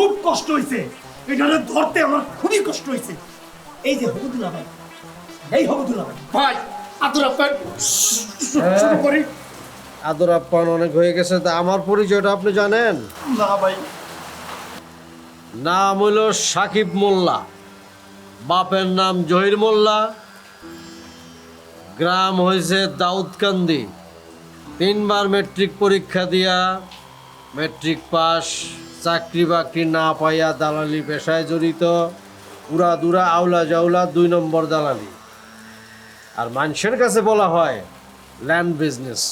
খুব কষ্ট হয়েছে, এটা ধরতে আমার খুবই কষ্ট হয়েছে। এই যে হবুদুল্লা ভাই, এই হবুদুল্লা ভাই, ভাই আদর আপ্যায়ন শুরু করি। আদর আপ্যায়ন অনেক হয়ে গেছে, তা আমার পরিচয়টা আপনি জানেন? না ভাই। নাম হইল সাকিব মোল্লা, বাপের নাম জহির মোল্লা, গ্রাম হয়েছে দাউদকান্দি। 3 বার মেট্রিক পরীক্ষা দিয়া মেট্রিক পাস, চাকরি বাকরি না পাইয়া দালালি পেশায় জড়িত, উড়া দুরা আউলা জাউলা 2 নম্বর দালালি। আর মানুষের কাছে বলা হয় ল্যান্ড বিজনেস।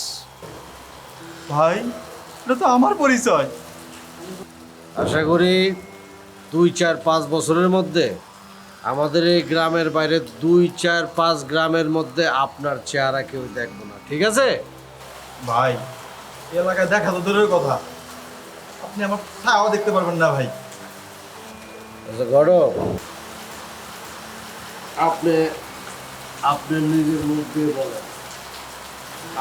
ভাই এটা তো আমার পরিচয়। আশা করি 2-4-5 বছরের মধ্যে আমাদের এই গ্রামের বাইরে 2-4-5 গ্রামের মধ্যে আপনার চেহারা কেউ দেখবো না, ঠিক আছে? ভাই এলাকায় দেখা তো দূরের কথা, আপনি আমার ছায়াও দেখতে পারবেন না ভাই। আচ্ছা গৌরব, আপনি আপনার নিজের মুখ দিয়ে বলেন,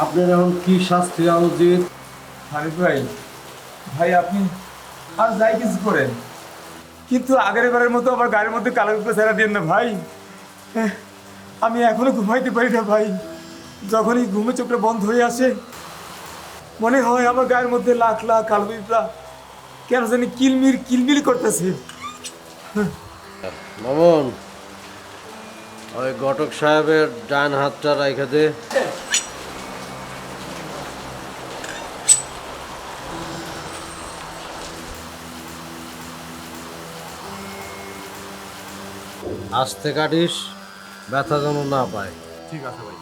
আপনার এখন কি শাস্তি হওয়া উচিত? হানিফ ভাই, ভাই আপনি আর যাই কিছু করেন, কিন্তু আগের বারের মতো আমার গাড়ির মধ্যে কালো কুকুর ছেড়া দিন না ভাই। আমি এখনো ঘুমাইতে পারি না ভাই। যখনই ঘুমে চোখটা বন্ধ হয়ে আসে মনে হয় আমার গায়ের মধ্যে লাখ লাখ কালো পিঁপড়া কেন জানি কিলমির কিলমিল করতেছে। মামুন, ওই ঘটক সাহেবের ডান হাতটা রাইখা দে। আস্তে কাটিস, ব্যথা যেন না পায়। ঠিক আছে ভাই।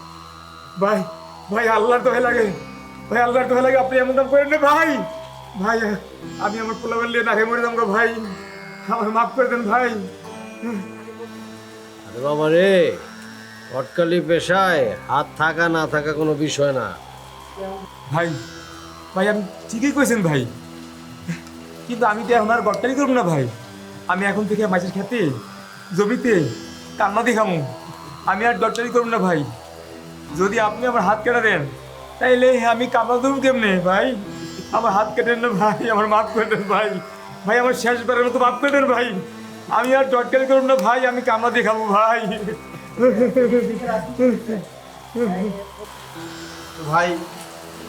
ভাই ভাই আল্লাহর দোহাই লাগে, ভাই আল্লাহর দোহাই লাগে, আপনি এমন কাম করেন না ভাই। ভাই আমি আমার পোলাবেন নিয়ে না খেয়ে মরে যাবো ভাই, আমার মাফ করে দেন ভাই। আরে বাবা রে, অটকালি পেশায় হাত থাকা না থাকা কোনো বিষয় না। ভাই ভাই আপনি ঠিকই কইছেন ভাই, কিন্তু আমি তো এখন আর গট্টালি করবো না ভাই। আমি এখন থেকে মাছের খেতে জমিতে কান্না দেখামু, আমি আর গট্টালি করবো না ভাই। যদি আপনি আমার হাত কেটে দেন তাইলে আমি কামড়া দেবো কেমনে ভাই? আমার হাত কেটেন না ভাই, আমার মাফ করে দেন ভাই। ভাই আমার শেষবারের মতো মাফ করে দেন ভাই, আমি আর ডটকালি করবো না ভাই, আমি কামড়া দেখাবো ভাই। ভাই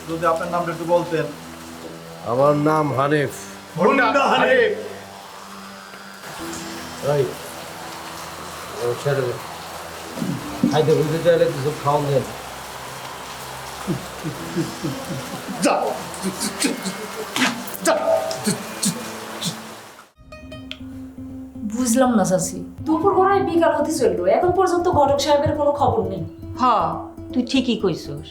যদি আপনার নামটা একটু বলতেন। আমার নাম হানিফ। হানিফ। রাইট, ছেড়ে দে। খাইতে বুঝতে চাইলে কিছু খাওয়ান দেন। বুঝলাম না চাচি, দুপুর গড়ায় বিকাল হতে চললো, এখন পর্যন্ত ঘটক সাহেবের কোনো খবর নেই। হ, তুই ঠিকই কইছস।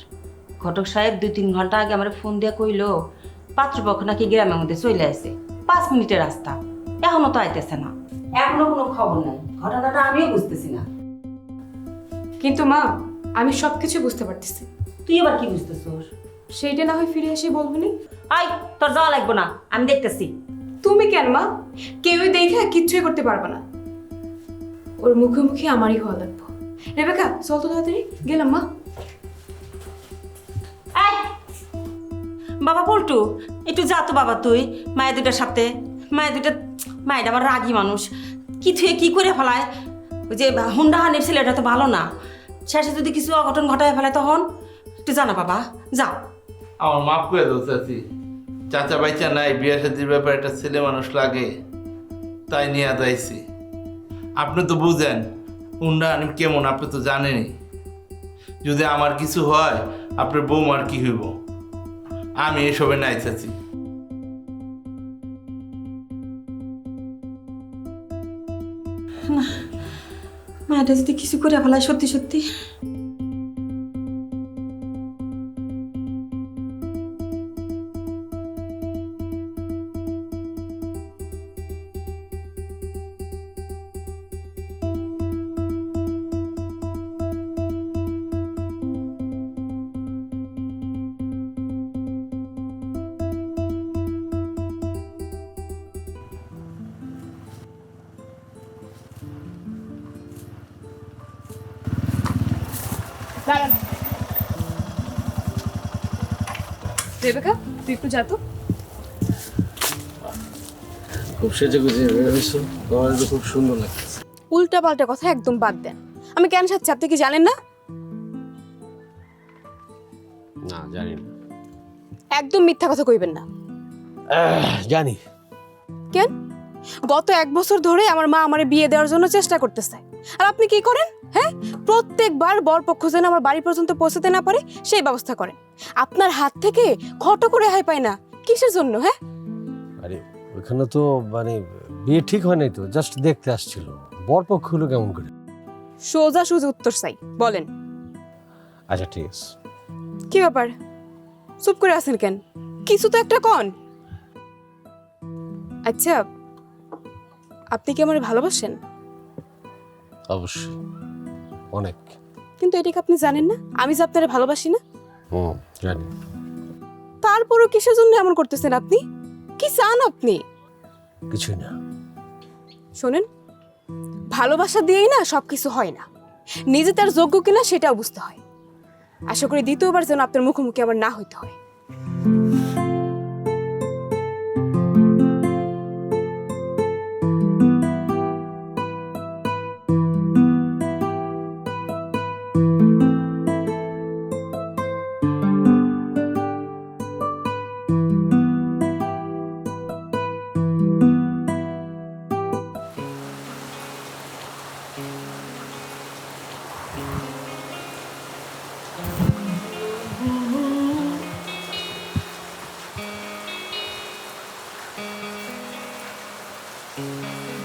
ঘটক সাহেব 2-3 ঘন্টা আগে আমার ফোন দিয়া কইলো পাত্রপক্ষ নাকি গ্রামের মধ্যে চলে আসে, 5 মিনিটের রাস্তা, এখনো তো আইতেছে না। এখনো কোনো খবর নাই, ঘটনাটা আমিও বুঝতেছি না। কিন্তু মা আমি সবকিছু বুঝতে পারতেছি। তুই এবার কি বুঝতেছস? সেইটা না হয় ফিরে এসে বলবনি। আই, তোর যাওয়া লাগবে না, আমি দেখতেছি। তুমি কেন মা? কেউই দেখে কিচ্ছুই করতে পারবে না, ওর মুখে মুখে আমারই হওয়া লাগবো। রেবেকা চল তো তাড়াতাড়ি, গেলাম মা। এই বাবা পল্টু, একটু যা তো বাবা, তুই মায়ের দুটার সাথে। মায়ের আমার রাগী মানুষ, কি থুয়ে কি করে ফেলায়। ওই যে হুন্ডা হানির ছেলেটা তো ভালো না, শেষে যদি কিছু অঘটন ঘটায় ফেলায় তখন একটু জানা বাবা, যা। আমার মাফ করে দাও চাচি, চাচা বাইচা নাই, বিয়ে শাদির ব্যাপারে একটা ছেলে মানুষ লাগে, তাই নিয়ে যাইছি। আপনি তো বুঝেন হুন্ডা হানি কেমন, আপনি তো জানেনই। যদি আমার কিছু হয় আপনার বৌমার কি হইব, আমি এসবে নাই চাচি। মায়েরা যদি কিছু করে ফেলায় সত্যি সত্যি। রেবেকা তুই একটু যা তো। খুব সেজে গুজে বের হয়েছো, তোমার তো খুব সুন্দর লাগতেছে। উল্টা পাল্টা কথা একদম বাদ দেন। আমি কেন সাজছি আপনি কি জানেন না? না জানি না। একদম মিথ্যা কথা কইবেন না। জানি। কেন? গত 1 বছর ধরে আমার মা আমারে বিয়ে দেওয়ার জন্য চেষ্টা করতেছে, আর আপনি কি করেন? হ্যাঁ, প্রত্যেকবার বরপক্ষ যেন আমার বাড়ি পর্যন্ত পৌঁছাতে না পারে সেই ব্যবস্থা করেন। আপনার হাত থেকে খটো করে হাই পায় না, কিসের জন্য? হ্যাঁ, আরে ওখানে তো মানে বিয়ে ঠিক হয় নাই তো, জাস্ট দেখতে আসছিল। বরপক্ষ হলো কেমন করে? সোজা সুজি উত্তর চাই, বলেন। আচ্ছা ঠিক আছে। কি ব্যাপার, চুপ করে আছেন কেন? কিছু তো একটা কন। আচ্ছা, আপনি কি আমার ভালোবাসেন? অবশ্যই, অনেক। কিন্তু এটা কি আপনি জানেন না আমি যে আপনারে ভালোবাসি না? জানি। তারপরও কিসের জন্য এমন করতেছেন আপনি? কি চান আপনি? কিছুই না। শোনেন, ভালোবাসা দিয়েই না সবকিছু হয় না, নিজে তার যোগ্য কিনা সেটাও বুঝতে হয়। আশা করি দ্বিতীয়বার যেন আপনার মুখোমুখি আমার না হইতে হয়।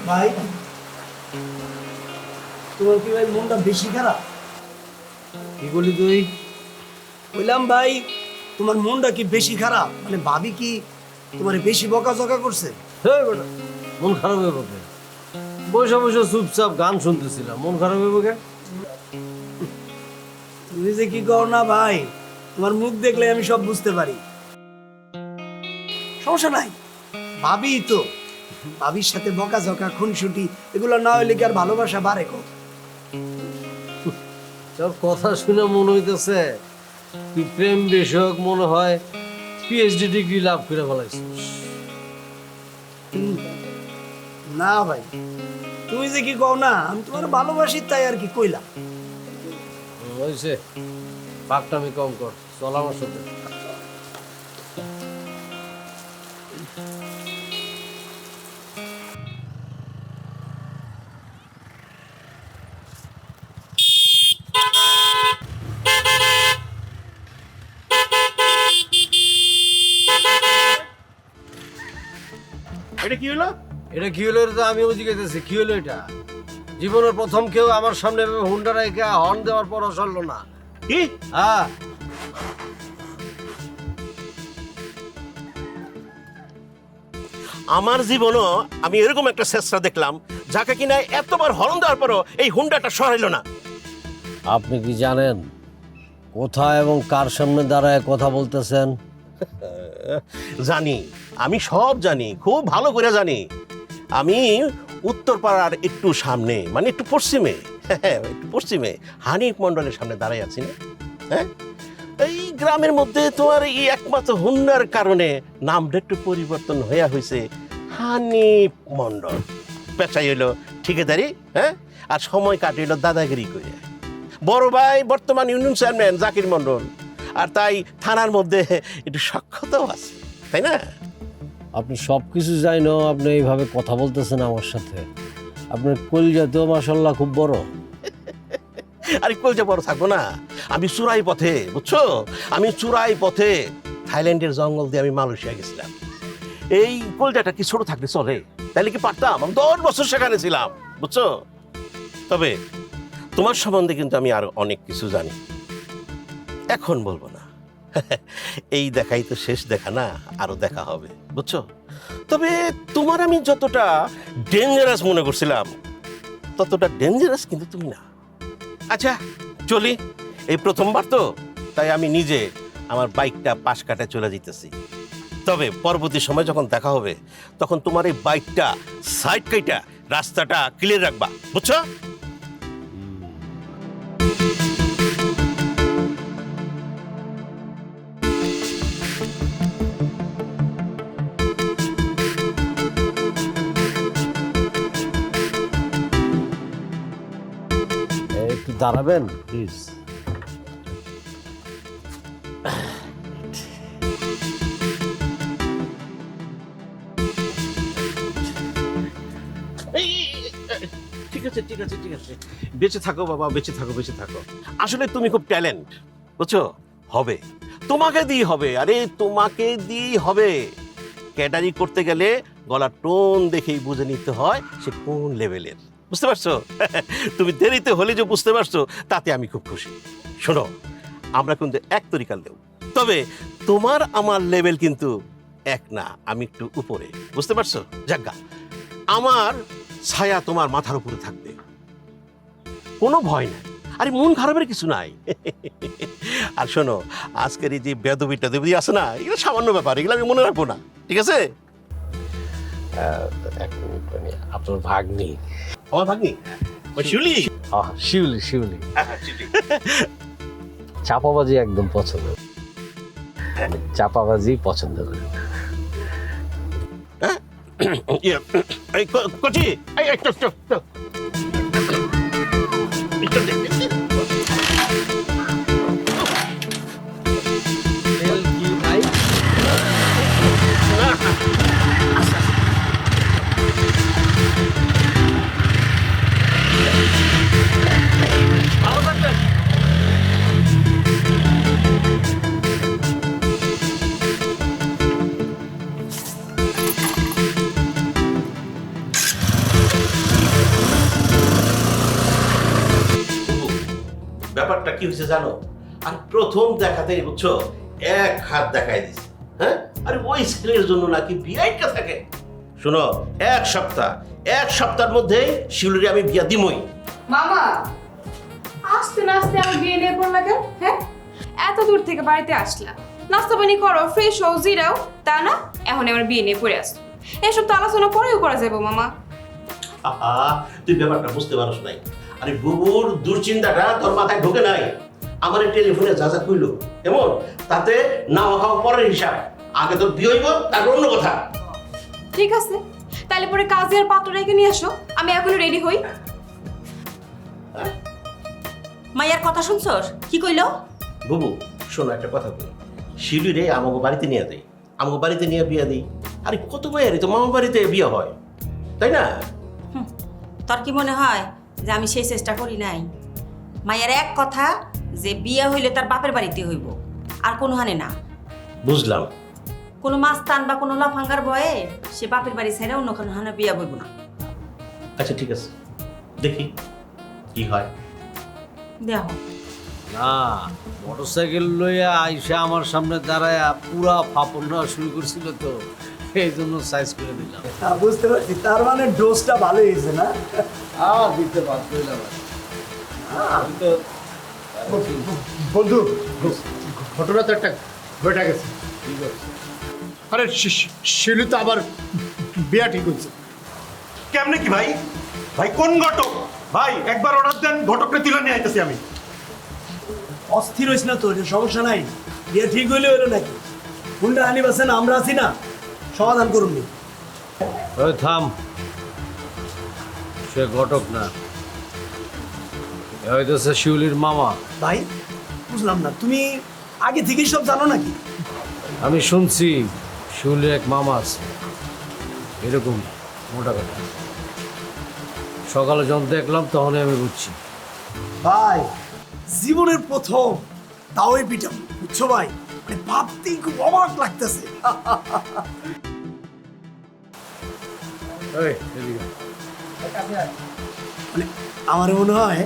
ভাই, তোমার কি ভাই মনটা বেশি খারাপ? কি বলি তুই? বললাম ভাই, তোমার মনটা কি বেশি খারাপ? মানে ভাবি কি তোমার বেশি বকাঝকা করছে? হ্যাঁ বেটা, মন খারাপ হয়ে যাবে। বসে বসে চুপচাপ গান শুনতেছিলাম, মন খারাপ হয়ে যাবে। তুমি যে কি করো না ভাই, তোমার মুখ দেখলে আমি সব বুঝতে পারি। সমস্যা নাই, ভাবি তো, ভাবির সাথে বকাঝকা খুনসুটি এগুলো না হইলে কি আর ভালোবাসা বাড়ে? তোর কথা শুনে মনে হইতেছে তুই প্রেম বিষয়ক মনে হয় পিএইচডি ডিগ্রি লাভ করে ফেলাইছিস। না ভাই, তুমি যে কি কও না, আমি তোমার ভালোবাসি তাই আর কি কইলাম। হয়েছে, পাকটামি কম কর, চল আমার সাথে। এটা কি হলো? এটা কি হলো? এটা তো আমিও জিজ্ঞেস, কি হলো এটা? জীবনের প্রথম কেউ আমার সামনে হুন্ডা রাইখা হর্ন দেওয়ার পরও চললো না। কি? হ্যাঁ, আমার জীবনও আমি এরকম একটা চেষ্টা দেখলাম যাকে কিনা এতবার হরন দেওয়ার পরও এই হুন্ডাটা সরাইল না। আপনি কি জানেন কোথায় এবং কার সামনে দাঁড়ায় কথা বলতেছেন? জানি, আমি সব জানি, খুব ভালো করে জানি। আমি উত্তরপাড়ার একটু সামনে, মানে একটু পশ্চিমে, একটু পশ্চিমে হানিফ মণ্ডলের সামনে দাঁড়াই আছি না? হ্যাঁ, এই গ্রামের মধ্যে তোমার এই একমাত্র হুন্ডার কারণে নামটা একটু পরিবর্তন হয়ে হয়েছে হানিফ মণ্ডল। পেশাই হইলো ঠিকাদারি, হ্যাঁ, আর সময় কাটিল দাদাগিরি করে। বড় ভাই বর্তমান ইউনিয়ন চেয়ারম্যান জাকির মণ্ডল, আর তাই থানার মধ্যে একটু সক্ষতাও আছে, তাই না? আপনি সব কিছু জানেন, আপনি এইভাবে কথা বলতেছেন আমার সাথে। আপনার কলিজা তো মাশাআল্লাহ খুব বড়। আরে কলজা বড় থাকবো না? আমি চুরাই পথে, বুঝছো, আমি চুরাই পথে থাইল্যান্ডের জঙ্গল দিয়ে আমি মালয়েশিয়া গেছিলাম। এই কলজাটা কি ছোট থাকলে চলে? তাহলে কি পারতাম? আমি 10 বছর সেখানে ছিলাম, বুঝছো। তবে তোমার সম্বন্ধে কিন্তু আমি আরো অনেক কিছু জানি, এখন বলবো না। এই দেখাই তো শেষ দেখা না, আরো দেখা হবে, বুঝছো। তবে তোমার আমি যতটা ডেঞ্জারাস মনে করছিলাম ততটা ডেঞ্জারাস কিন্তু তুমি না। আচ্ছা চলি, এই প্রথমবার তো, তাই আমি নিজে আমার বাইকটা পাশ কাটায় চলে যেতেছি। তবে পরবর্তী সময় যখন দেখা হবে তখন তোমার এই বাইকটা সাইড কাইটা রাস্তাটা ক্লিয়ার রাখবা, বুঝছো। দাঁড়াবেন প্লিজ? ঠিক আছে ঠিক আছে ঠিক আছে, বেঁচে থাকো বাবা, বেঁচে থাকো বেঁচে থাকো। আসলে তুমি খুব ট্যালেন্ট, বুঝছো? হবে, তোমাকে দিয়ে হবে, আরে তোমাকে দিয়েই হবে। ক্যাটারিং করতে গেলে গলার টোন দেখেই বুঝে নিতে হয় সে কোন লেভেলের, বুঝতে পারছো? তুমি দেরিতে হলে যে বুঝতে পারছো তাতে আমি খুব খুশি। শোনো, আমরা কিন্তু এক তরিকার দেব, তবে তোমার আমার লেভেল কিন্তু এক না, আমি একটু উপরে, বুঝতে পারছো? যাজ্ঞা, আমার ছায়া তোমার মাথার উপরে থাকবে, কোনো ভয় নাই, আরে মন খারাপের কিছু নাই। আর শোনো, আজকের এই যে বেদবি টেদবি আছে না, এগুলো সামান্য ব্যাপার, এগুলো আমি মনে রাখবো না, ঠিক আছে? আপনার ভাগ্নি। আমার ভাগ্নি ওই শিউলি? শিউলি, শিউলি। চাপাবাজি একদম পছন্দ, চাপাবাজি পছন্দ করি। এই কচি, এই ব্যাপারটা কি হয়েছে জানো? আর প্রথম দেখাতেই বুঝছো এক হাত দেখাই দিছে। হ্যাঁ, আরে ওই ছেলের জন্য নাকি বিয়েটা থাকে। শোনো, এক সপ্তাহের মধ্যেই শিউলিরে আমি বিয়া দিমই। মামা, আস্তে না আস্তে আমার বিয়ে নিয়ে পড়লা কেন? হ্যাঁ, এত দূর থেকে বাড়িতে আসলা, নাস্তা পানি করো, ফ্রেশ হও, জিরাও, তা না এখন আমার বিয়ে নিয়ে পড়ে আসো। এসব তো আলোচনা পরেও করা যাবো মামা। আহা, তুই ব্যাপারটা বুঝতে পারছ নাই। আরে বুবুর দুশ্চিন্তাটা তোর মাথায় ঢোকে নাই। আমার টেলিফোনে যা যা কইলো এমন, তাতে না খাওয়া পরের হিসাব, আগে তোর বিয়ে হইব, তারপর অন্য কথা। ঠিক আছে, তাহলে পরে কাজে আর পাত্র রেখে নিয়ে আসো, আমি এখনো রেডি হই। মাইয়ার কথা শুনছস? কি কইলো? বুবু শোনো, একটা কথা বলি, শিউলিরে আমাকে বাড়িতে নিয়ে দেয়, আমাকে বাড়িতে নিয়ে বিয়ে দিই। আরে কত ভাইয়ারি তো মামার বাড়িতে বিয়ে হয়, তাই না? তোর কি মনে হয় যে আমি সেই চেষ্টা করি নাই? মাইয়ার এক কথা যে বিয়ে হইলে তার বাপের বাড়িতে হইব, আর কোনো হানে না। বুঝলাম। কোনো মাস্তান বা কোনো লাফাঙ্গার ভয়ে সে বাপের বাড়ি ছেড়ে অন্য কোনো হানে বিয়ে হইব না। আচ্ছা ঠিক আছে, দেখি কি হয়। দেখো না, মোটরসাইকেল লইয়া আইসা আমার সামনে দাঁড়ায় পুরা ফাপড় নেওয়া শুরু করছিল, তো এই জন্য সাইজ করে দিলাম। বুঝতে পারছি, তার মানে ডোজটা ভালো হয়েছে না? দিতে বাধ্য হইলাম। আমি তো বন্ধু, ঘটনা তো একটা ঘটে গেছে। ঠিক আছে। আরে শিলু তো আবার বিয়া ঠিক হয়েছে। কেমনে কি ভাই? ভাই কোন ঘটক? ভাই একবার অর্ডার দেন, ঘটককে তুলে নিয়ে আইতেছি আমি। অস্থির হইস না তো, এটা সমস্যা নাই, বিয়ে ঠিক হইলে হইলো নাকি? হুন্ডা হানি বাসেন, আমরা আছি না, সমাধান করুন। ওই থাম, সে ঘটক না, হইতেছে শিউলির মামা। ভাই বুঝলাম না, তুমি আগে থেকেই সব জানো নাকি? আমি শুনছি শিউলির এক মামা আছে, এরকম মোটা কথা। সকালে যখন দেখলাম তখনই আমি বুঝছি। ভাই জীবনের প্রথম তাও এই পিঠা, বুঝছো ভাই? মানে ভাবতেই খুব অবাক লাগতেছে। মানে আমার মনে হয়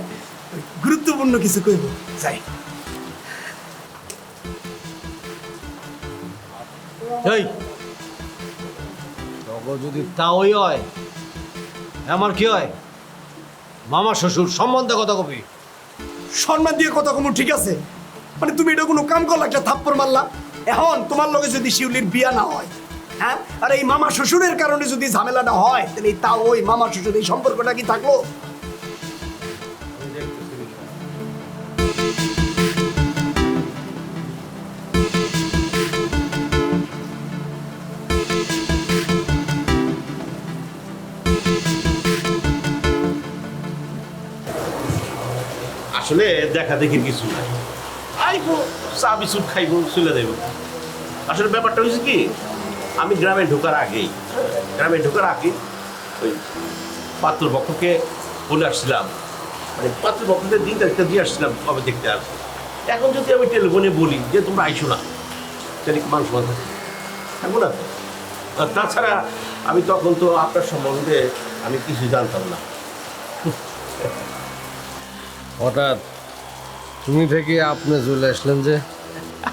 গুরুত্বপূর্ণ কিছু কইব, যাই। এই তখন যদি তাওই হয়, আমার কি হয়? মামা শ্বশুর সম্বন্ধে কথা কবি। সম্মান দিয়ে কথা কমু, ঠিক আছে? মানে তুমি এটা কোনো কাম করলা, একটা থাপ্পড় মারলা। এখন তোমার লগে যদি শিউলির বিয়া না হয়, হ্যাঁ, আর এই মামা শ্বশুরের কারণে যদি ঝামেলাটা হয়, তাহলে তা ওই মামা শ্বশুর এই সম্পর্কটা কি থাকলো? আসলে দেখা দেখি কিছু নাই, আইবো চা বিস্কুট খাইবো চলে দেবো। আসলে ব্যাপারটা হয়েছে কি, আমি গ্রামে ঢোকার আগেই ওই পাত্রপক্ষকে বলে আসছিলাম, মানে পাত্রপক্ষকে দিন তারিখটা দিয়ে আসছিলাম কবে দেখতে আসবো। এখন যদি আমি টেলিফোনে বলি যে তোমরা আইসো না, তাহলে কি মানুষ মানুষ থাকবো না তো। আর তাছাড়া আমি তখন তো আপনার সম্বন্ধে আমি কিছু জানতাম না। হঠাৎ তুমি থেকে আপনি চলে আসলেন যে?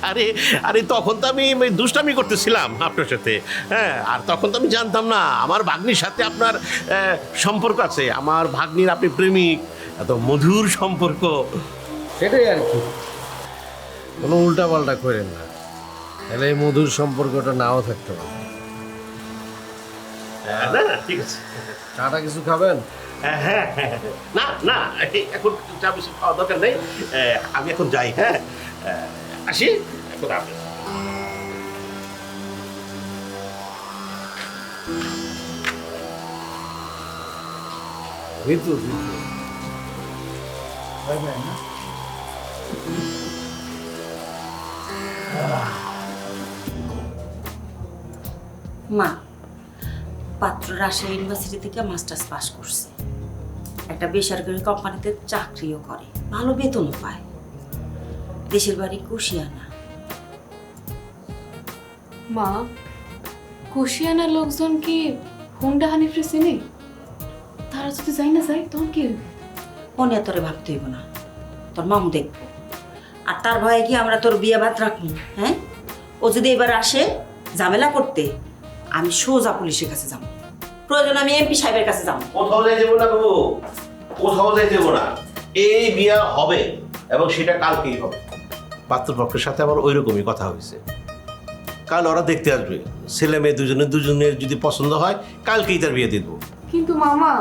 আরে আরে তখন তো আমি দুষ্টামি করতেছিলাম আপনার সাথে, হ্যাঁ। আর তখন তো আমি জানতাম না আমার ভাগ্নির সাথে আপনার সম্পর্ক আছে, আমার ভাগ্নির আপনি প্রেমিক, এত মধুর সম্পর্ক। সেটাই আর কি, কোনো উল্টাপাল্টা করেন না, তাহলে এই মধুর সম্পর্কটা নাও থাকতে পারে। না না ঠিক আছে, চাটা কিছু খাবেন? হ্যাঁ হ্যাঁ হ্যাঁ, না না এখন চা বেশি খাওয়া দরকার নেই, আমি এখন যাই, হ্যাঁ আসি এখন। আপনি ঋতু মা, পাত্র রাজশাহী ইউনিভার্সিটি থেকে মাস্টার্স পাস করছে, একটা বেসরকারি কোম্পানিতে চাকরিও করে, ভালো বেতনও পায়, দেশের বাড়ি কুশিয়ানা। মা, কুশিয়ানার লোকজন কি হুন্ডা হানিফরে চিনি? তারা যদি যাই না যায় তখন কি? মনে তোরে ভাবতে হইব না, তোর মামু দেখবো, আর তার ভয়ে কি আমরা তোর বিয়ে ভাত রাখবো? হ্যাঁ, ও যদি এবার আসে ঝামেলা করতে, আমি সোজা পুলিশের কাছে যাবো, প্রয়োজন আমি এমপি সাহেবের কাছে যাবো। কোথাও যাই দেবো না বাবু, কোথাও যাই দেবো না, এই বিয়া হবে এবং সেটা কালকেই হবে। পাত্রপক্ষের সাথে আমার ওই রকমই কথা হয়েছে, কাল ওরা দেখতে আসবে, ছেলে মেয়ে দুজনের যদি পছন্দ হয় কালকেই তার বিয়ে দিয়ে দেবো। কিন্তু মামা।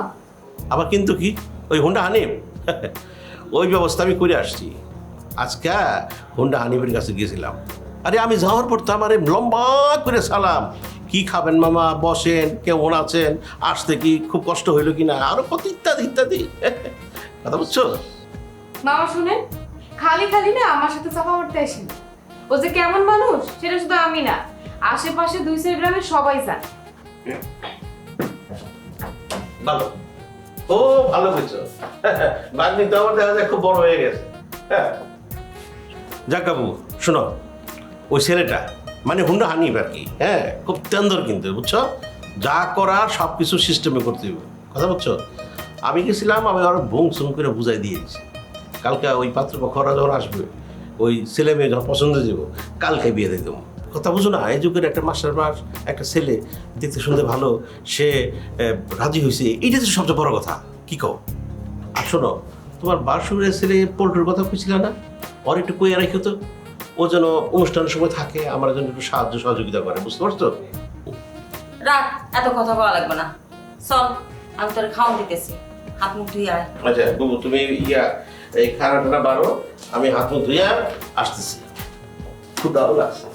আবার কিন্তু কি, ওই হুন্ডা হানিফ ওই ব্যবস্থা আমি করে আসছি। আজকে হুন্ডা হানিফের কাছে গিয়েছিলাম, আরে আমি যাওয়ার পর তো আমার লম্বা করে সালাম, কি খাবেন মামা, বসেন, কেমন আছেন, আসতে কি খুব কষ্ট হইলো কিনা, আরো কত ইত্যাদি ইত্যাদি কথা বুঝছো। মামা শুনেন, খালি খালি না আমার সাথে চাপা মারতে আসেন। ও যে কেমন মানুষ সেটা শুধু আমি না, আশেপাশে 200 গ্রামের সবাই জানে। ভালো, ও ভালো বুঝছো, বাগনি তো আমার দেখা যায় খুব বড় হয়ে গেছে। হ্যাঁ যাক বাবু, শোনো, ওই ছেলেটা মানে হুন্ডা হানিফ আর কি, হ্যাঁ খুব তেন্দর কিন্তু, বুঝছো, যা করার সব কিছু সিস্টেমে করতে হবে, কথা বুঝছো। আমি গেছিলাম, আমি আরো ভুং সুম করে বুঝাই দিয়েছি, কালকে ওই পাত্রপক্ষরা যখন আসবে, ওই ছেলে মেয়ে যখন পছন্দ দেবো, কালকে বিয়ে দিয়ে দেবো, কথা বুঝো না। এই যুগের একটা মাস্টার মাস, একটা ছেলে দেখতে শুনতে ভালো, সে রাজি হয়েছে, এইটা তো সবচেয়ে বড় কথা, কি কও। আর শোনো, তোমার বাসুরের ছেলে পোল্ট্রির কথা কইছিল না, ওর একটু কইয়া রেখো তো, ও যেন অনুষ্ঠানের সময় থাকে, আমার জন্য একটু সাহায্য সহযোগিতা করে, বুঝতে পারছো। রাখ, এত কথা বলা লাগবে না, চল আমি তোর খাওয়া দিতেছি, হাত মুখ ধুই আয়। আচ্ছা বাবু, তুমি এই খানাটা বাড়ো, আমি হাত মুখ ধুইয়া আসতেছি, খুব ভালো লাগছে।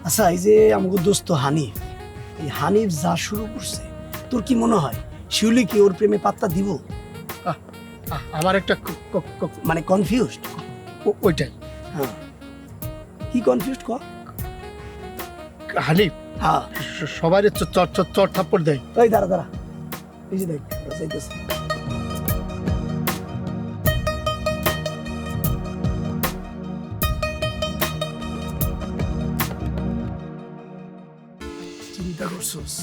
আচ্ছা, এই যে আমাকে দোস্ত হানিফ, এই হানিফ যা শুরু করছে, তোর কি মনে হয় শিউলি কি ওর প্রেমে পাত্তা দিব? আমার একটা মানে কনফিউজড। ওইটাই। হ্যাঁ, কি কনফিউজড ক? হানিফ হ্যাঁ, সবাই চর থাপ্পড় দেয়। ওই দাঁড়া দাঁড়া, এই যে দেখ যাইতেছে। চিন্তা করছোস,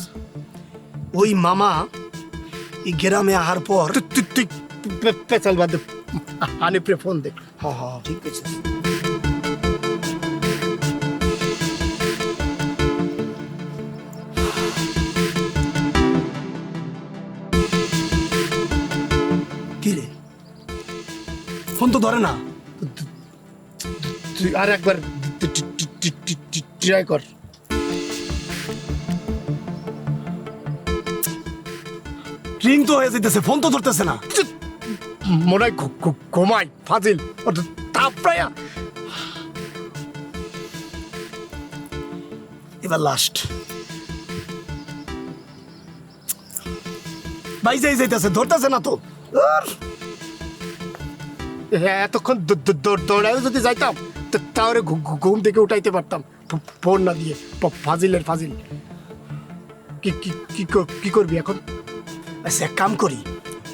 ওই মামা এই গ্রামে আহার পর তুই পেঁচাল বাদ দে, হানিফরে ফোন দে। হ্যাঁ হ্যাঁ ঠিক আছে। কি রে, ফোন তো ধরে না। তুই আর একবার ট্রাই কর। রিং তো হয়ে যেতেছে, ফোন তো ধরতেছে না। মনে হয় ঘুমাই ফাজিল, ওর তো তাপ প্রায়। এবার লাস্ট ভাই যাইতেছে, ধরতেছে না তো। এতক্ষণ দৌড়ায় যদি যাইতাম তাহলে ঘুম থেকে উঠাইতে পারতাম ফোন না দিয়ে। ফাজিলের ফাজিল। কি করবি এখন? আচ্ছা এক কাম করি,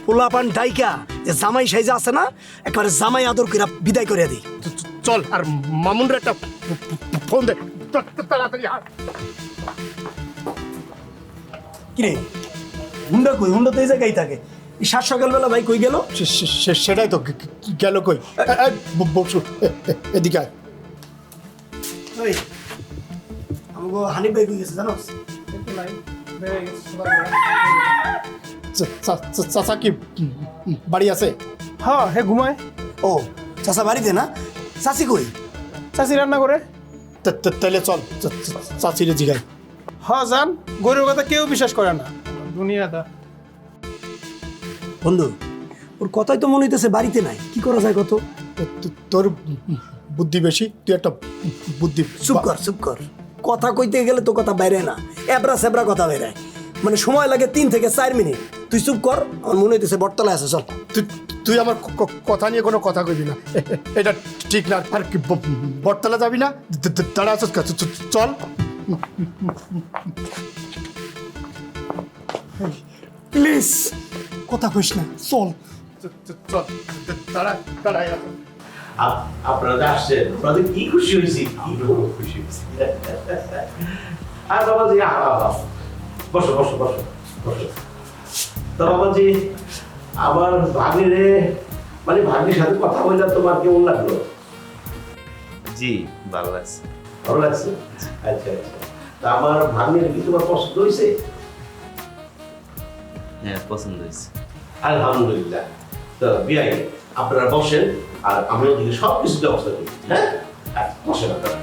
পোলাপান ডাইকা যে জামাই সাইজা আছে না, একবারে জামাই আদর করে বিদায় করে দিই। চল, আর মামুনরা একটা ফোন দে তাড়াতাড়ি। কিরে হুন্ডা কই? হুন্ডা তো এই জায়গায় থাকে। এই সাত সকালবেলা ভাই কই গেল? সেটাই তো, গেল কই? বসু, এদিকে আয়। ওই আমাকে হানিফ ভাই কই গেছে জানোস? চাচা কি বাড়ি আছে? হ্যাঁ, হে ঘুমায়। ও চাচা বাড়িতে না? চাচি কই? চাচি রান্না করে। তাহলে চল চাচিরে জিগাই। হ্যাঁ জান, গরুর কথা কেউ বিশ্বাস করে না দুনিয়াটা। বন্ধু ওর কথাই তো মনে হইতেছে বাড়িতে নাই, কি করা যায় কত? তোর বুদ্ধি বেশি, তুই একটা বুদ্ধি। চুপ কর চুপ কর, কথা কইতে গেলে তো কথা বাইরে না, এবড়া সেবড়া কথা বেরায়, মানে সময় লাগে 3 থেকে 4 মিনিট। তুই চুপ কর, আমার মনে হইতেছে বটতলায় আছে। চল তুই আমার কথা নিয়ে কোনো কথা কইবি না, এটা ঠিক না। আর কি বটতলা যাবি না? দাঁড়া আছিস, চল। প্লিজ কথা কইস না, চল। চল, দাঁড়াই আছে। আপনারা আসছেন, আপনাদের কি খুশি হয়েছি, কি খুশি হয়েছি। আর বাবাজি, বসো বসো বসো বসো। তো বাবাজি, আমার ভাগ্নিরে, মানে ভাগ্নির সাথে কথা বললে তোমার কেমন লাগলো? জি ভালো লাগছে। ভালো লাগছে? আচ্ছা আচ্ছা। তা আমার ভাগ্নির কি তোমার পছন্দ হয়েছে? হ্যাঁ পছন্দ হয়েছে। আলহামদুলিল্লাহ। তো বিয়াই আপনারা বসেন, আর আমি ওদিকে সব কিছু ব্যবস্থা করি। হ্যাঁ বসেন আপনারা।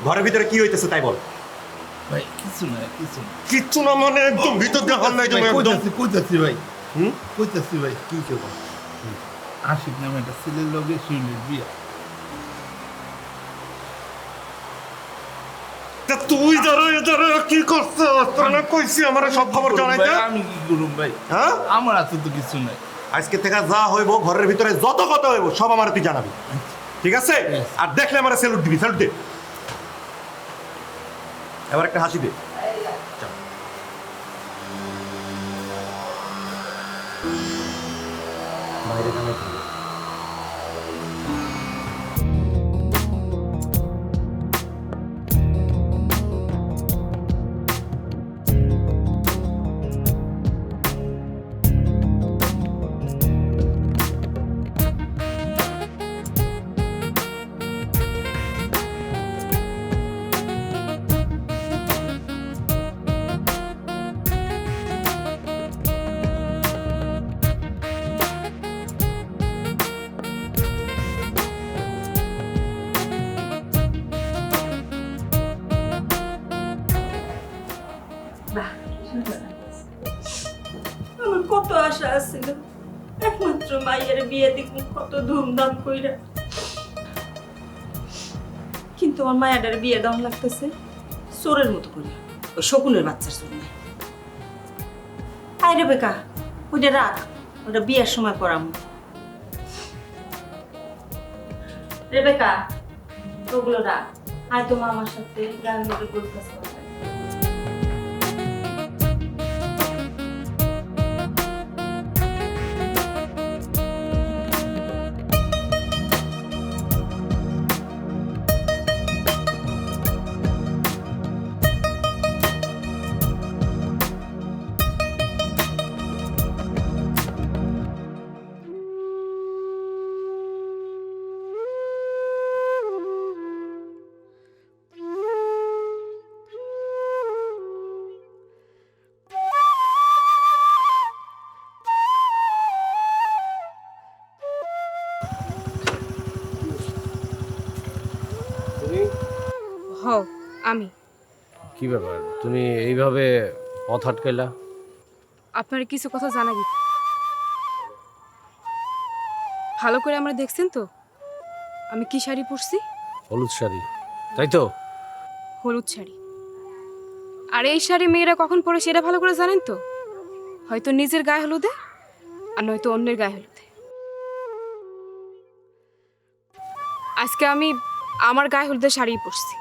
ঘরের ভিতরে কি হইতেছে তাই বল। ভাই কিছু না, কিছু না। কিচ্ছু না মানে একদম ভিতর দিয়ে হল নাই তুমি একদম। কইতাছি ভাই, কইতাছি ভাই, কি করবো? আশিক নামে একটা ছেলের লগে শিউলির বিয়া। তা তুই যারা কি করছস? তোরা না কইছি আমার সব খবর জানাইতে। আমি কি করুম ভাই? হ্যাঁ আমার হাতে তো কিছু নাই। আজকে থেকে যা হইব ঘরের ভিতরে যত কথা হইব সব আমার তুই জানাবি, ঠিক আছে? আর দেখলে আমার স্যালুট দিবি, স্যালুট দে। এবার একটা হাসি দে। বাইরে কানে আমার কত আশা আছিল, একমাত্র মাইয়ের বিয়ে দিব কত ধুমধাম কইরা, কিন্তু আমার মায়ের বিয়ে দাম লাগতেছে চোরের মতো করে, ওই শকুনের বাচ্চার জন্য। আয় রে বেকা, ওইটা রাখ, ওটা বিয়ের সময় পড়াম। রেবেকা ওগুলো রাখ, আয় তো মামার সাথে গ্রামের মধ্যে বলতেছে। আমি। কি ব্যাপার তুমি এইভাবে পথ আটকাইলা? আপনার কিছু কথা জানাবি। ভালো করে আমরা দেখছেন তো আমি কি শাড়ি পরছি? হলুদ শাড়ি, তাই তো? হলুদ শাড়ি। আর এই শাড়ি মেয়েরা কখন পরে সেটা ভালো করে জানেন তো? হয়তো নিজের গায়ে হলুদে, আর নয়তো অন্যের গায়ে হলুদে। আজকে আমি আমার গায়ে হলুদের শাড়ি পরছি।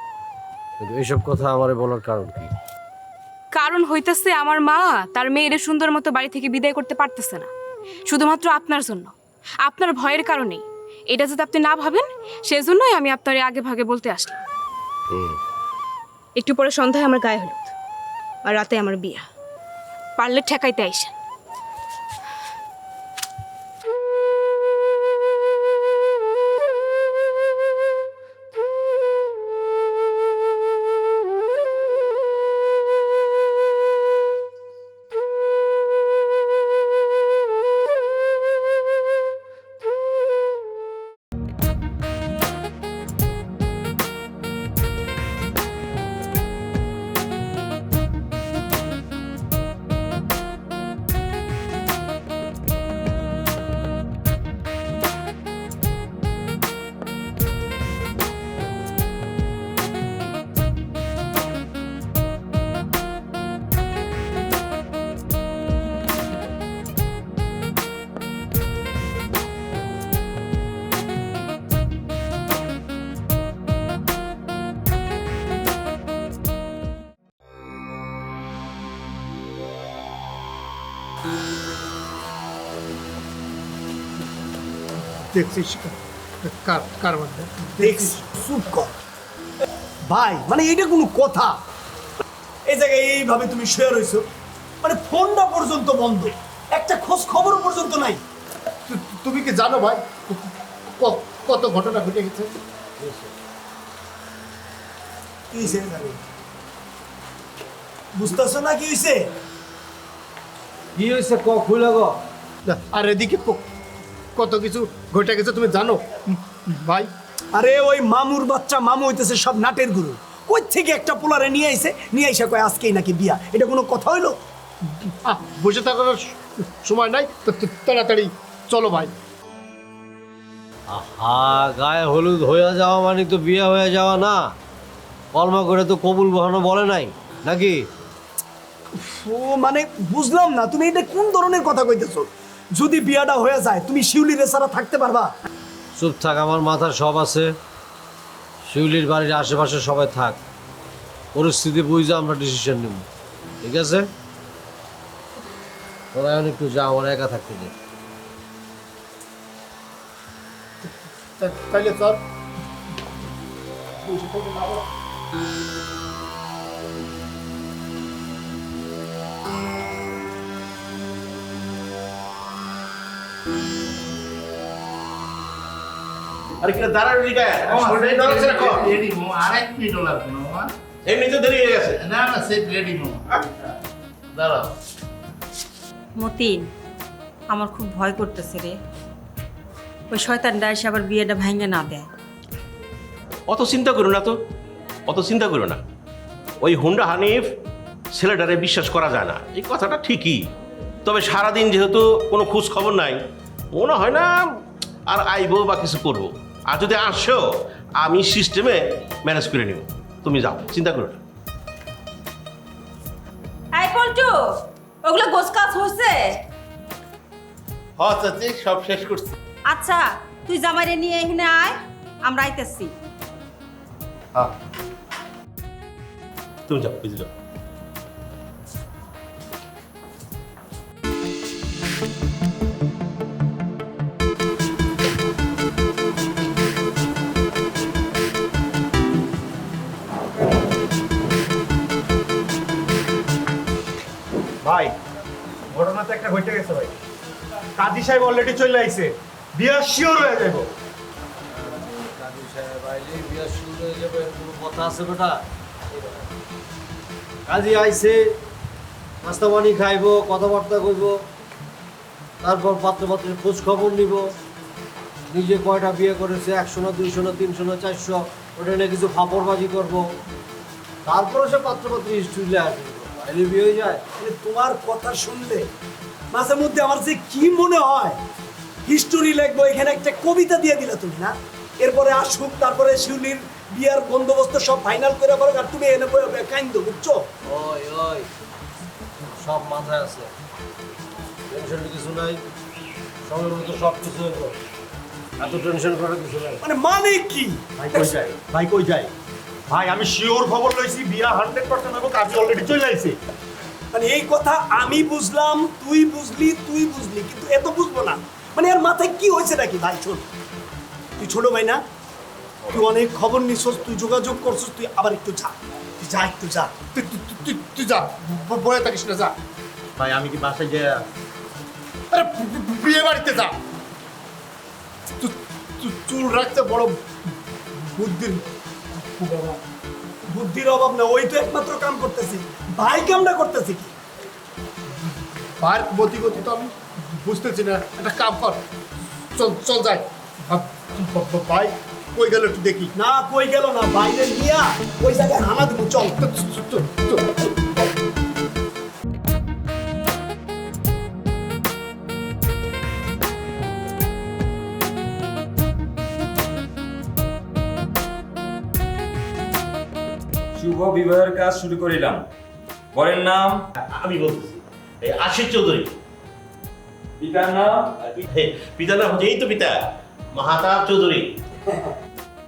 কিন্তু এইসব কথা আমারে বলার কারণ কি? কারণ হইতেছে আমার মা তার মেয়ের সুন্দর মতো বাড়ি থেকে বিদায় করতে পারতেছে না, শুধুমাত্র আপনার জন্য, আপনার ভয়ের কারণেই। এটা যদি আপনি না ভাবেন, সেজন্যই আমি আপনার আগে ভাগে বলতে আসলাম। একটু পরে সন্ধ্যায় আমার গায়ে হলুদ, আর রাতে আমার বিয়া। পারলে ঠেকাইতে আইসেন। দেখছিস কারবার দেখছি, চুপ কর ভাই। মানে এইটা কোনো কথা? এই জায়গায় এইভাবে তুমি শুয়ে রইছো, মানে ফোনটা পর্যন্ত বন্ধ, একটা খোঁজ খবর পর্যন্ত নাই। তুমি কি জানো ভাই কত ঘটনা ঘটে গেছে? কি হয়েছে জানি বুঝতেছো না কি হয়েছে? কি হয়েছে খুলে গো। আর এদিকে কত কিছু ঘটে গেছে তুমি জানো ভাই? আরে ওই মামুর বাচ্চা মামু হইতেছে সব নাটের গুরু। কই থেকে একটা পোলারে নিয়ে আইসা কয় আজকেই নাকি বিয়া। এটা কোনো কথা হইলো? বসে থাকার সময় নাই, তাড়াতাড়ি চলো ভাই। গায়ে হলুদ হয়ে যাওয়া মানে তো বিয়ে হয়ে যাওয়া না। কলমা করে তো কবুল বহানো বলে নাই নাকি? ও মানে বুঝলাম না, তুমি এটা কোন ধরনের কথা কইতেছো? যদি বিয়াটা হয়ে যায় তুমি শিউলির ছাড়া থাকতে পারবা? চুপ থাক, আমার মাথার সব আছে। শিউলির বাড়ির আশেপাশে সবাই থাক, পরিস্থিতি বুঝে আমরা ডিসিশন নেব, ঠিক আছে? তোরা এখন একটু যা, আমার একা থাকতে দে। তাইলে চল। আরে কি দাঁড়ানো লিখা রেডি মামা, আরেক মিনিট লাগবে না মামা। এমনি তো দেরি হয়ে গেছে। না না, সেট রেডি মামা। দাঁড়াও। মতিন, আমার খুব ভয় করতেছে রে। ওই শয়তানটা এসে আবার বিয়েটা ভাঙে না দেয়। অত চিন্তা করো না তো, অত চিন্তা করো না। ওই হুন্ডা হানিফ ছেলেটারে বিশ্বাস করা যায় না, এই কথাটা ঠিকই। তবে সারাদিন যেহেতু কোনো খোঁজ খবর নাই, মনে হয় না আর আইবো বা কিছু করবো। আর যদি আসো আমি সিস্টেমে ম্যানেজ করে নিব, তুমি যাও, চিন্তা করো না। এই পল্টু, ওগুলো গোছ কাজ হয়েছে? হ্যাঁ চাচি, সব শেষ করছি। আচ্ছা, তুই জামাইরে নিয়ে এখানে আয়, আমরা আইতেছি। হ্যাঁ, তুমি যাও, বুঝে যাও। ভাই ঘটনা তো একটা ঘটে গেছে ভাই। কাজী সাহেব অলরেডি চলে আইছে, বিয়া শিওর হয়ে যাবো। কাজী সাহেব আইলে বিয়ে শুরু হয়ে যাবে, কোনো কথা আছে বেটা? কাজী আইছে, নাস্তা পানি খাইব, কথাবার্তা কইব, তারপর পাত্র খোঁজ খবর নিব। নিজে কয়টা বিয়ে করেছে, 100 না 200 না 300 না 400 ওটা নিয়ে কিছু ফাপড়বাজি করবো, তারপরে সে পাত্রপাত্রী স্টুডিলে আসবে, বাইরে বিয়ে হয়ে যায়। মানে তোমার কথা শুনলে মাঝে মধ্যে আমার যে কি মনে হয়, হিস্টোরি লিখবো, এখানে একটা কবিতা দিয়ে দিলে তুমি না। এরপরে আসুক, তারপরে শিউলির বিয়ার বন্দোবস্ত সব ফাইনাল করে পারো, আর তুমি এনে কাইন্দ, বুঝছো? ওই ওই সব মাথায় আছে, টেনশনের কিছু নাই, সময় মতো সব কিছু হইব, এত টেনশন করার কিছু নাই। মানে কি ভাই কই যায়? ভাই কই যায়? ভাই আমি শিওর খবর লইছি, বিয়া 100% হইব, কাজী অলরেডি চলে আইছে। মানে এই কথা আমি বুঝলাম, তুই বুঝলি, কিন্তু এত বুঝবো না। মানে এর মাথায় কি হয়েছে নাকি? ভাই শোন, তুই ছোট ভাই না, তুই অনেক খবর নিছস, তুই যোগাযোগ করছিস, তুই আবার একটু যা, তুই যা, একটু যা, তুই যা, বয়ে থাকিস না, যা। ভাই আমি কি বাসায় যাই? আরে বিয়ে বাড়িতে যা। চুল রাখতে বড় বুদ্ধির অভাব না, ওই তো একমাত্র কাম করতেছি। ভাই কামটা করতেছি কি? ভাইয়ের গতি তো আমি বুঝতেছি না, একটা কাম কর, চল চল যাই। ভাই কই গেল একটু দেখি। না কই গেল না, বাইরে নিয়া ওই জায়গায় হানা দিব, চল। শুভ বিবাহের কাজ শুরু করিলাম। বরের নাম? আমি বলতেছি আশিক চৌধুরী। পিতার নাম? পিতার নাম হচ্ছে, এই তো পিতা, মাহাতাব চৌধুরী।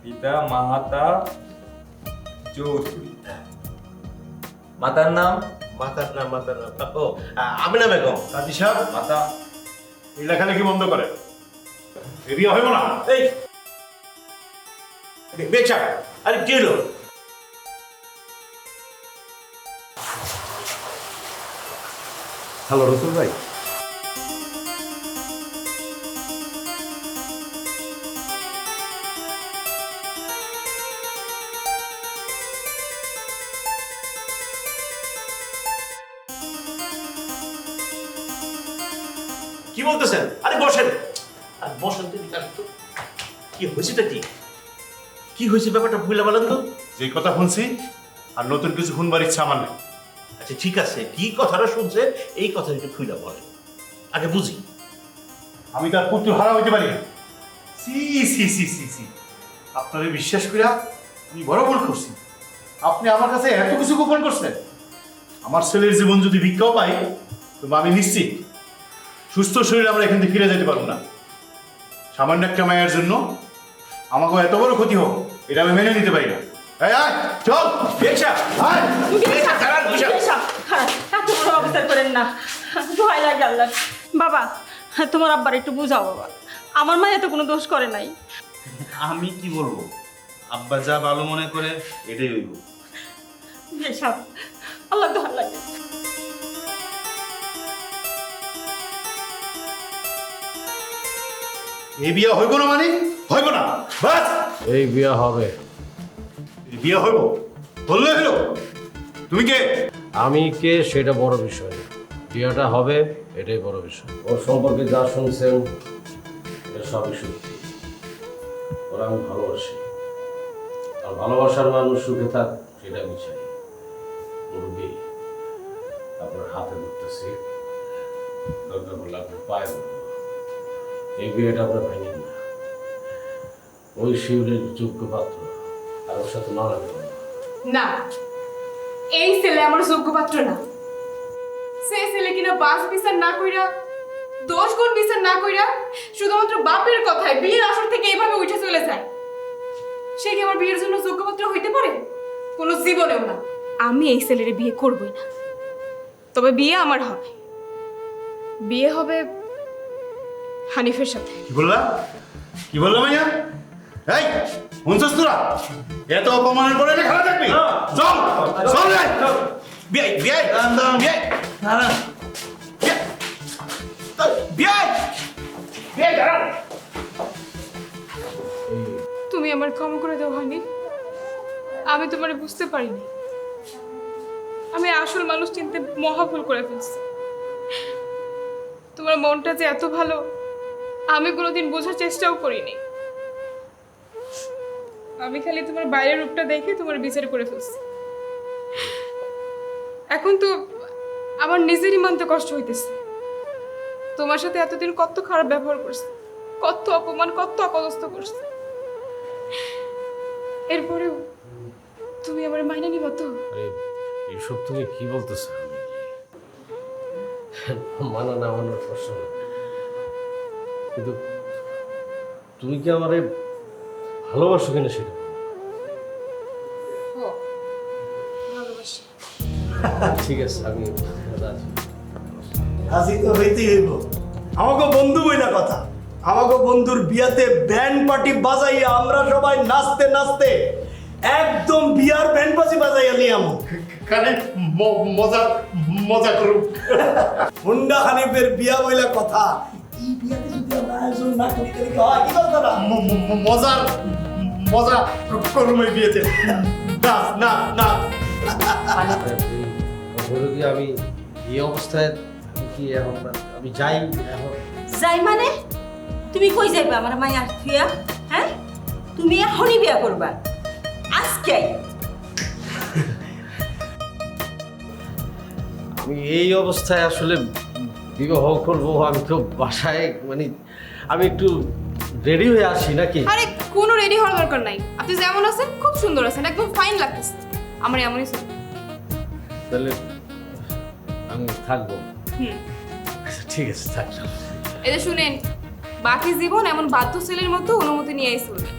পিতা মাহাতাব চৌধুরী। মাতার নাম? মাতার নাম ও আমিনা বেগম। কাজী সাহেব, মাতা? এই লেখালেখি বন্ধ করে, এ বিয়া হইব না। এই বেচা, আরে কি হলো? হ্যালো রসুল ভাই। কি বলতেছেন? আরে বসেন, আর বসেন তো, কি হয়েছেটা কি? কি হয়েছে ব্যাপারটা ভুলে বলেন তো। যে কথা শুনছি আর নতুন কিছু শুনবার ইচ্ছা আমার নেই। আচ্ছা ঠিক আছে, কি কথাটা শুনছে এই কথা একটু খুলে বলেন, আগে বুঝি। আমি তার পুত্র হারা হইতে পারি না। সি সি সি সি সি, আপনারে বিশ্বাস করিয়া আমি বড় ভুল করছি। আপনি আমার কাছে এত কিছু গোপন করছেন। আমার ছেলের জীবন যদি ভিক্ষাও পাই, তবে আমি নিশ্চিত সুস্থ শরীরে আমরা এখান থেকে ফিরে যেতে পারবো না। সামান্য একটা মায়ের জন্য আমাকে এত বড় ক্ষতি হোক, এটা আমি মেনে নিতে পারি না। এই আয়, চল বেচা, আয়। এত বড় অবস্থা করেন না, ভয় লাগে আল্লাহ। বাবা, তোমার আব্বার একটু বুঝাও বাবা, আমার মা এত কোনো দোষ করে নাই। আমি কি বলবো, আব্বা যা ভালো মনে করে এটাই হইব। বেশাব, আল্লাহ তো ভালো লাগে। এই বিয়ে হইব না মানে হইব না, বাস। এই বিয়ে হবে। এই বিয়ে হইব, বললে হইল। তুমি কে? আমি কে সেটা বড় বিষয় না, বিয়েটা হবে এটাই বড় বিষয়। ওর সম্পর্কে যা শুনছেন এটা সবই সত্যি। ওরা আমি ভালোবাসি, আর ভালোবাসার মানুষ সুখে থাক সেটা আমি চাই। মুরব্বী, আপনার হাতে ধরতেছি, দরকার পড়লে আপনার পায়ে ধরবো। এই বিয়েটা আপনার ভেঙে না, ওই শিউরের যোগ্য পাত্র, আর ওর সাথে না লাগে না, এই ছেলে আমার যোগ্য পাত্র না। সেই ছেলে কিনা বাস বিচার না কইরা, দোষ গুণ বিচার না কইরা, শুধুমাত্র বাপের কথায় বিয়ের আসর থেকে এইভাবে উঠে চলে যায়। সে কি আমার বিয়ের জন্য যোগ্য পাত্র হইতে পারে? কোনো জীবনেও না। আমি এই ছেলের বিয়ে করবই না। তবে বিয়ে আমার হবে, বিয়ে হবে হানিফের সাথে। কি বললা? কি বললা মাইয়া? এই শুনছস তোরা? এত অপমানের পরে না খেলা থাকবি? চল চল রে। বিয়ে বিয়ে বিয়ে না না বিয়ে বিয়ে দাঁড়ান। তুমি আমার ক্ষমা করে দাও হানি, আমি তোমারে বুঝতে পারিনি। আমি আসল মানুষ চিনতে মহা ভুল করে ফেলছি। তোমার মনটা যে এত ভালো আমি কোনোদিন বোঝার চেষ্টাও করিনি। আমি খালি তোমার বাইরের রূপটা দেখে তোমার বিচার করে ফেলছি। এখন তো আমার নিজেরই মানতে কষ্ট হইতেছে। তোমার সাথে এতদিন কত খারাপ ব্যবহার করছে, কত অপমান, কত অপদস্থ করছে। এরপরেও তুমি আমার মাইনে নিবা তো? আরে এইসব তুমি কি বলতেছো? মানা না মানার প্রশ্ন না। কিন্তু তুমি কি আমারে ভালোবাসো কিনা সেটা? ভালোবাসি। ঠিক আছে, আমি রাজি। রাজি তো হইতেই হইব। আমাকে বন্ধু বইলা কথা, আমাকে বন্ধুর বিয়াতে ব্যান্ড পার্টি বাজাইয়া আমরা সবাই নাচতে নাচতে একদম বিয়ার ব্যান্ড বাজি বাজাইয়া নিয়ে আমো। খালি মজা মজা করুক। হুন্ডা হানিফের বিয়া বইলা কথা, এই বিয়াতে যদি আমরা আয়োজন না করি তাহলে কি হয়? কি কথা না? মজার মজা করুম এই বিয়েতে। নাচ নাচ নাচ। কি আমি এই অবস্থায় কি এখন আমি যাই এখন? যাই মানে তুমি কই যাইবা আমার মাইয়া থুয়া? হ্যাঁ, তুমি এখনই বিয়া করবা আজকে? আমি এই অবস্থায় আসলে বিবাহ করবো? আমি তো বাসায় মানে আমি একটু রেডি হয়ে আসি নাকি? আরে কোনো রেডি হওয়ার দরকার নাই। আপনি যেমন আছেন খুব সুন্দর আছেন, একদম ফাইন লাগতেছে। আমার এমনই ছিল। তাহলে আমি থাকবো। হুম, ঠিক আছে, থাকলাম। এই যে শুনেন, বাকি জীবন এমন বাধ্য ছেলের মতো অনুমতি নিয়ে চলবে।